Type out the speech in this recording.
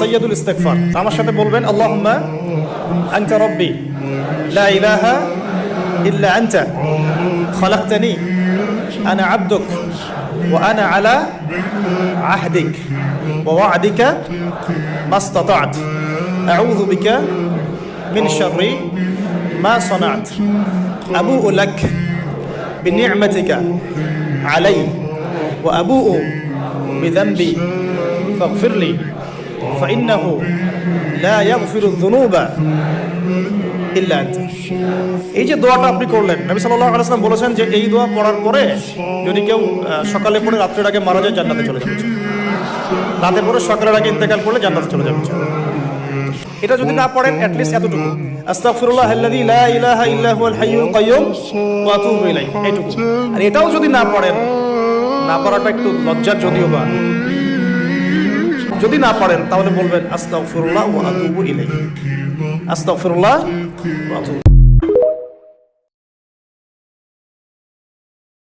সাইয়্যিদুল ইস্তিগফার। আমার সাথে বলবেন আল্লাহুম্মা আনতা রাব্বি লা ইলাহা ইল্লা আনতা খালাকতানি আনা আবদুক ওয়া আনা আলা আহদিক ওয়া ওয়া'দিকা মাসতাতা'ত আউযু বিকা মিন শাররি মা সানা'ত আবু'ু লাক বিনি'মাতিকা আলাইয়া ওয়া আবু'ু বিযানবি ফাগফিরলি ফাইন্নাহু লা ইয়াগফিরুয যুনুবা ইল্লা আনতা। এই যে দোয়াটা আপনি করলেন, নবী সাল্লাল্লাহু আলাইহি ওয়াসাল্লাম বলেছেন যে এই দোয়া পড়ার পরে যদি কেউ সকালে পড়ে রাত্রের আগে মারা যায় জান্নাতে চলে যাবে, রাতে পড়ে সকালের আগে ইন্তেকাল করলে জান্নাতে চলে যাবে। এটা যদি না পড়েন অ্যাটলিস্ট এতটুকু আস্তাগফিরুল্লাহাল্লাযী লা ইলাহা ইল্লা হুয়াল হাইয়ুল কাইয়্যুম ওয়া আতুবু ইলাইহি, এইটুকু। আর এটাও যদি না পড়েন, না পড়াটা একটু লজ্জার যদিও বা, যদি না পারেন তাহলে বলবেন আস্তাগফিরুল্লাহ ওয়া আতুবু ইলাইহি, আস্তাগফিরুল্লাহ ওয়া আতুবু।